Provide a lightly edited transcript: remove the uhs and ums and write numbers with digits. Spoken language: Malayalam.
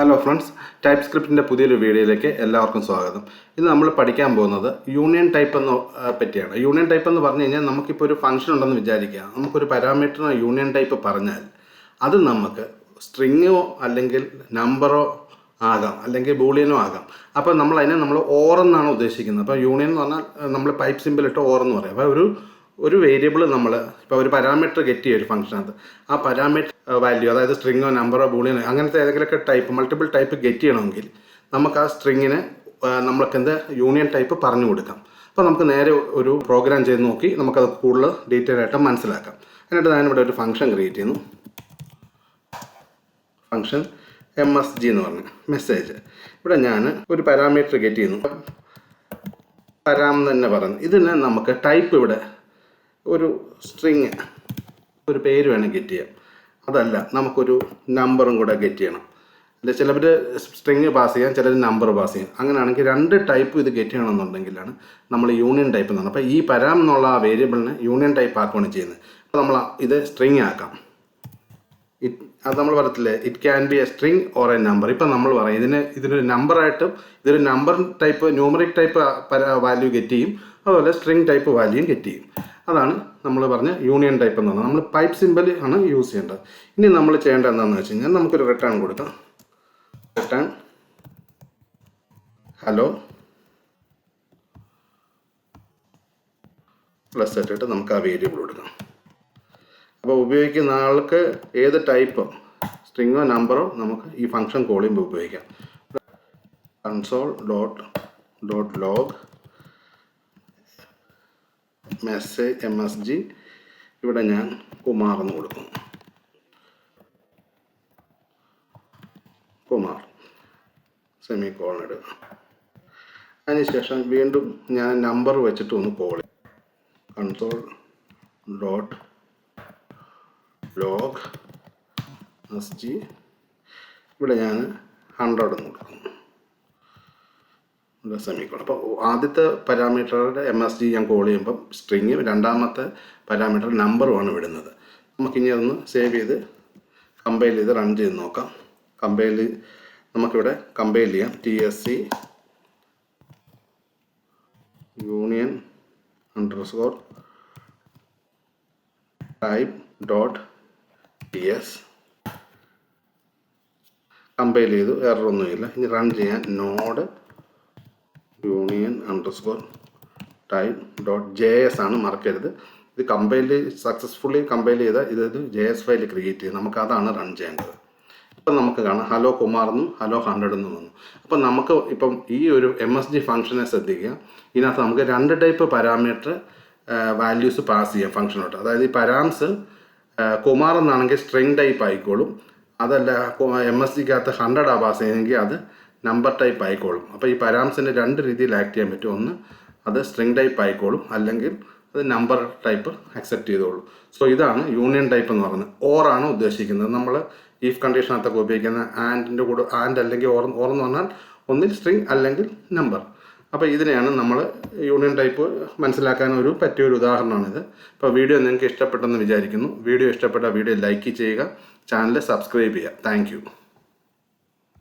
ഹലോ ഫ്രണ്ട്സ്, ടൈപ്പ് സ്ക്രിപ്റ്റിൻ്റെ പുതിയൊരു വീഡിയോയിലേക്ക് എല്ലാവർക്കും സ്വാഗതം. ഇത് നമ്മൾ പഠിക്കാൻ പോകുന്നത് യൂണിയൻ ടൈപ്പ് എന്ന് പറ്റിയാണ്. യൂണിയൻ ടൈപ്പ് എന്ന് പറഞ്ഞു കഴിഞ്ഞാൽ നമുക്കിപ്പോൾ ഒരു ഫംഗ്ഷൻ ഉണ്ടെന്ന് വിചാരിക്കുക. നമുക്കൊരു പാരാമീറ്ററിന് യൂണിയൻ ടൈപ്പ് പറഞ്ഞാൽ അത് നമുക്ക് സ്ട്രിങ്ങോ അല്ലെങ്കിൽ നമ്പറോ ആകാം, അല്ലെങ്കിൽ ബൂളിയനോ ആകാം. അപ്പോൾ നമ്മൾ ഓർ എന്നാണ് ഉദ്ദേശിക്കുന്നത്. അപ്പോൾ യൂണിയൻ എന്ന് പറഞ്ഞാൽ നമ്മൾ പൈപ്പ് സിമ്പിൾ ഇട്ട് ഓർ എന്ന് പറയും. അപ്പോൾ ഒരു വേരിയബിൾ നമ്മൾ ഇപ്പോൾ ഒരു പാരാമീറ്റർ ഗെറ്റ് ചെയ്യുക ഒരു ഫംഗ്ഷനകത്ത്, ആ പാരാമീറ്റർ വാല്യൂ, അതായത് സ്ട്രിങ്ങോ നമ്പറോ ബൂളിയനോ അങ്ങനത്തെ ഏതെങ്കിലുമൊക്കെ ടൈപ്പ് മൾട്ടിപ്പിൾ ടൈപ്പ് ഗെറ്റ് ചെയ്യണമെങ്കിൽ നമുക്ക് ആ സ്ട്രിങ്ങിന് നമ്മൾക്ക് യൂണിയൻ ടൈപ്പ് പറഞ്ഞു കൊടുക്കാം. അപ്പോൾ നമുക്ക് നേരെ ഒരു പ്രോഗ്രാം ചെയ്ത് നോക്കി നമുക്കത് കൂടുതൽ ഡീറ്റെയിൽ ആയിട്ട് മനസ്സിലാക്കാം. എന്നിട്ട് ഞാനിവിടെ ഒരു ഫംഗ്ഷൻ ക്രിയേറ്റ് ചെയ്യുന്നു. ഫംഗ്ഷൻ MSG എന്ന് പറഞ്ഞ മെസ്സേജ്. ഇവിടെ ഞാൻ ഒരു പാരാമീറ്റർ ഗെറ്റ് ചെയ്യുന്നു. പരാം തന്നെ പറഞ്ഞു. ഇതിന് നമുക്ക് ടൈപ്പ് ഇവിടെ ഒരു സ്ട്രിങ്, ഒരു പേര് വേണം ഗെറ്റ് ചെയ്യാം. അതല്ല, നമുക്കൊരു നമ്പറും കൂടെ ഗെറ്റ് ചെയ്യണം. അല്ലെ ചിലവർ സ്ട്രിങ് പാസ് ചെയ്യാം, ചിലർ നമ്പർ പാസ് ചെയ്യാം. അങ്ങനെയാണെങ്കിൽ രണ്ട് ടൈപ്പ് ഇത് ഗെറ്റ് ചെയ്യണമെന്നുണ്ടെങ്കിലാണ് നമ്മൾ യൂണിയൻ ടൈപ്പ് എന്ന് പറഞ്ഞത്. അപ്പോൾ ഈ പരാം എന്നുള്ള ആ വേരിയബിളിനെ യൂണിയൻ ടൈപ്പ് ആക്കുകയാണ് ചെയ്യുന്നത്. അപ്പോൾ നമ്മൾ ഇത് സ്ട്രിങ് ആക്കാം. അത് നമ്മൾ പറയത്തില്ലേ, it can be A string or A number. ഇപ്പം നമ്മൾ പറയും ഇതിനൊരു നമ്പറായിട്ടും ഇതൊരു number type numeric type value get ചെയ്യും, അതുപോലെ സ്ട്രിങ് ടൈപ്പ് വാല്യൂയും ഗെറ്റ് ചെയ്യും. അതാണ് നമ്മൾ പറഞ്ഞ യൂണിയൻ ടൈപ്പ് എന്ന് പറഞ്ഞാൽ. നമ്മൾ പൈപ്പ് സിമ്പിൾ ആണ് യൂസ് ചെയ്യേണ്ടത്. ഇനി നമ്മൾ ചെയ്യേണ്ടത് എന്താണെന്ന് വെച്ച് കഴിഞ്ഞാൽ നമുക്കൊരു റിട്ടേൺ കൊടുക്കാം. റിട്ടേൺ ഹലോ പ്ലസ് ഇട്ടിട്ട് നമുക്ക് ആ വേരിയബിൾ കൊടുക്കാം. അപ്പോൾ ഉപയോഗിക്കുന്ന ആൾക്ക് ഏത് ടൈപ്പോ സ്ട്രിങ്ങോ നമ്പറോ നമുക്ക് ഈ ഫംഗ്ഷൻ കോൾ ചെയ്യുമ്പോൾ ഉപയോഗിക്കാം. Console dot log message MSG. ഇവിടെ ഞാൻ കുമാർ എന്ന് കൊടുക്കുന്നു. കുമാർ സെമിക്കോളൻ ഇടുക. അതിനുശേഷം വീണ്ടും ഞാൻ നമ്പർ വെച്ചിട്ട് ഒന്ന് കോൾ ചെയ്യും. Console dot log MSG. ഇവിടെ ഞാൻ 100 എന്ന് കൊടുക്കുന്നു. സെമിക്കോളൻ. അപ്പോൾ ആദ്യത്തെ പാരാമീറ്ററുടെ MSG ഞാൻ കോൾ ചെയ്യുമ്പം സ്ട്രിങ്, രണ്ടാമത്തെ പാരാമീറ്റർ നമ്പറുമാണ് വിടുന്നത്. നമുക്കിനി അതൊന്ന് സേവ് ചെയ്ത് കമ്പൈൽ ചെയ്ത് റൺ ചെയ്ത് നോക്കാം. നമുക്കിവിടെ കമ്പൈൽ ചെയ്യാം. TSC union _ type dot TS compile ചെയ്തു, എററൊന്നുമില്ല. ഇനി റൺ ചെയ്യാൻ node union _ type dot JS ആണ്, മറക്കരുത്. ഇത് സക്സസ്ഫുള്ളി കമ്പൈൽ ചെയ്ത ഇത് JS ഫയൽ ക്രിയേറ്റ് ചെയ്ത് നമുക്കതാണ് റൺ ചെയ്യേണ്ടത്. ഇപ്പം നമുക്ക് കാണാം ഹലോ കുമാർ എന്നും ഹലോ 100 എന്നും വന്നു. അപ്പം നമുക്ക് ഇപ്പം ഈ ഒരു MSG ഫംഗ്ഷനെ ശ്രദ്ധിക്കുക. ഇതിനകത്ത് നമുക്ക് രണ്ട് ടൈപ്പ് പാരാമീറ്റർ വാല്യൂസ് പാസ് ചെയ്യാം ഫംഗ്ഷനോട്ട്. അതായത് ഈ പരാംസ് കുമാർ എന്നാണെങ്കിൽ സ്ട്രിങ് ടൈപ്പ് ആയിക്കോളും, അതല്ല MSGക്കകത്ത് 100 പാസ് ചെയ്യുമെങ്കിൽ അത് നമ്പർ ടൈപ്പ് ആയിക്കോളും. അപ്പോൾ ഈ പരാംസിന് രണ്ട് രീതിയിൽ ആക്ട് ചെയ്യാൻ പറ്റും. ഒന്ന് അത് സ്ട്രിങ് ടൈപ്പ് ആയിക്കോളും, അല്ലെങ്കിൽ അത് നമ്പർ ടൈപ്പ് അക്സെപ്റ്റ് ചെയ്തോളൂ. സോ ഇതാണ് യൂണിയൻ ടൈപ്പ് എന്ന് പറയുന്നത്. ഓറാണ് ഉദ്ദേശിക്കുന്നത്. നമ്മൾ ഈഫ് കണ്ടീഷനകത്തൊക്കെ ഉപയോഗിക്കുന്ന ആൻഡിൻ്റെ കൂടെ ആൻഡ് അല്ലെങ്കിൽ ഓർ എന്ന് പറഞ്ഞാൽ ഒന്നിൽ സ്ട്രിങ് അല്ലെങ്കിൽ നമ്പർ. അപ്പോൾ ഇതിനെയാണ് നമ്മൾ യൂണിയൻ ടൈപ്പ് മനസ്സിലാക്കാൻ പറ്റിയൊരു ഉദാഹരണമാണിത്. അപ്പോൾ വീഡിയോ നിങ്ങൾക്ക് ഇഷ്ടപ്പെട്ടെന്ന് വിചാരിക്കുന്നു. വീഡിയോ ഇഷ്ടപ്പെട്ട വീഡിയോ ലൈക്ക് ചെയ്യുക, ചാനൽ സബ്സ്ക്രൈബ് ചെയ്യുക. താങ്ക്